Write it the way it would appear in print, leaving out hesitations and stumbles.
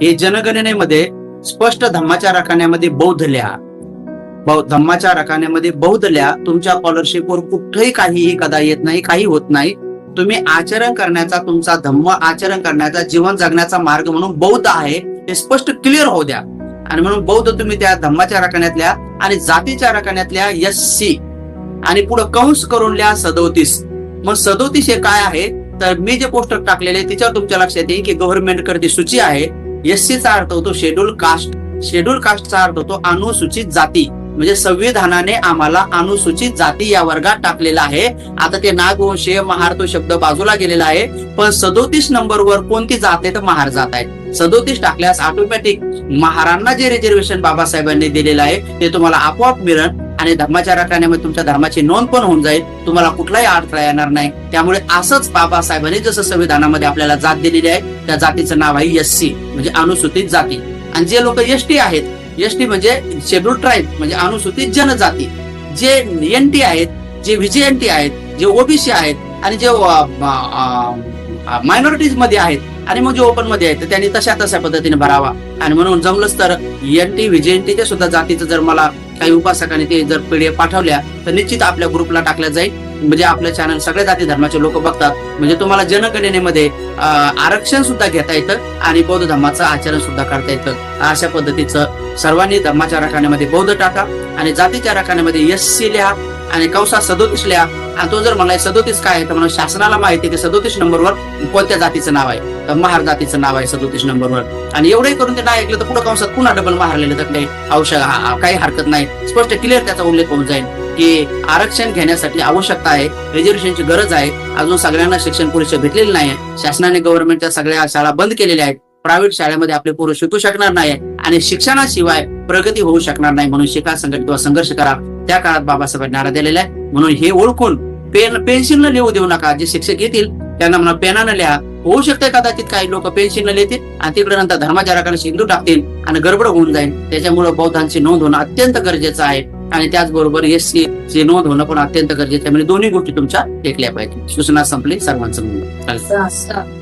हे जनगणनेमध्ये स्पष्ट धम्माच्या रकान्यामध्ये बौद्ध लिहा. धम्माच्या रकान्यामध्ये बौद्ध लिहा. तुमच्या स्कॉलरशिपवर कुठेही काहीही कदा येत नाही, काही होत नाही. तुम्ही आचरण करण्याचा, तुमचा धम्म आचरण करण्याचा, जीवन जगण्याचा मार्ग म्हणून बौद्ध आहे हे स्पष्ट क्लिअर होऊ द्या. आणि म्हणून बौद्ध तुम्ही त्या धम्माच्या रकान्यातल्या आणि जातीच्या रकान्यातल्या SC आणि पुढे कंस करून लिहा 37. मग 37 हे काय आहे तर मी जे पोस्टर टाकलेले त्याच्यावर तुमच्या लक्षात येईल की गव्हर्नमेंट कडे सूची आहे. SC चा अर्थ होतो शेड्यूल कास्ट. शेड्यूल कास्टचा अर्थ होतो अनुसूचित जाती. म्हणजे संविधानाने आम्हाला अनुसूचित जाती या वर्गात टाकलेला आहे. आता ते नागवंशीय महार तो शब्द बाजूला गेलेला आहे, पण 37 नंबरवर कोणती जात आहे तर महार जात आहे. 37 टाकल्यास ऑटोमॅटिक महारांना जे रिझर्वेशन बाबासाहेबांनी दिलेलं आहे ते तुम्हाला आपोआप मिळेल आणि धर्माच्या रकान्यामध्ये तुमच्या धर्माची नोंद पण होऊन जाईल. तुम्हाला कुठलाही अडथळा येणार नाही. त्यामुळे असंच बाबासाहेबांनी जसं संविधानामध्ये आपल्याला जात दिलेली आहे त्या जातीचं नाव आहे SC म्हणजे अनुसूचित जाती. आणि जे लोक ST आहेत, ST म्हणजे शेड्यूल ट्राईब म्हणजे अनुसूचित जनजाती. जे NT आहेत, जे VJNT आहेत, जे OBC आहेत आणि जे मायनॉरिटीज मध्ये आहेत आणि मग जे ओपन मध्ये आहेत त्यांनी तशा पद्धतीने भरावा. आणि म्हणून जमलंच तर NT VJNT सुद्धा जातीचं जर मला काही उपासकांनी ते जर PDF पाठवल्या तर निश्चित आपल्या ग्रुपला टाकल्या जाईल. म्हणजे आपलं चॅनल सगळ्या जाती धर्माचे लोक बघतात. म्हणजे तुम्हाला जनगणनेमध्ये आरक्षण सुद्धा घेता येतं आणि बौद्ध धर्माचं आचरण सुद्धा करता येतं. अशा पद्धतीचं सर्वांनी धर्माच्या रकान्यामध्ये बौद्ध टाका आणि जातीच्या रकान्यामध्ये SC लिहा आणि कंसात 37 लिहा. आणि तो जर म्हणलाय 37 काय आहे तर म्हणून शासनाला माहिती आहे की 37 नंबरवर कोणत्या जातीचं नाव आहे तर महार जातीचं नाव आहे 37 नंबरवर. आणि एवढंही करून ते नाही ऐकलं तर पुढे कंसात पुन्हा डबल महार लिहिलं तर काही हरकत नाही. स्पष्ट क्लिअर त्याचा उल्लेख होऊन जाईल की आरक्षण घेण्यासाठी आवश्यकता आहे, रिझर्वेशनची गरज आहे. अजून सगळ्यांना शिक्षण पुरेसे भेटलेले नाही. शासनाने गव्हर्नमेंटच्या सगळ्या शाळा बंद केलेल्या आहेत. प्रायव्हेट शाळेमध्ये आपले पोरं शिकू शकणार नाही आणि शिक्षणाशिवाय प्रगती होऊ शकणार नाही. म्हणून शिका, संघटित व संघर्ष करा. त्या काळात बाबासाहेबांनी नारा दिलेला आहे. म्हणून हे ओळखून पेन्सिलनं लिहू देऊ नका. जे शिक्षक येतील त्यांना म्हणा पेनानं लिहा. होऊ शकते कदाचित काही लोक पेन्सिलनं लिहितील आणि तिकडे नंतर धर्माच्या रकाने सिंधू टाकतील आणि गडबड होऊन जाईल. त्याच्यामुळे बौद्धांची नोंद होणं अत्यंत गरजेचं आहे आणि त्याचबरोबर SC ची नोंद होणं पण अत्यंत गरजेचं आहे. म्हणजे दोन्ही गोष्टी तुमच्या टेकल्या पाहिजे. सूचना संपली. सर्वांचं म्हणणं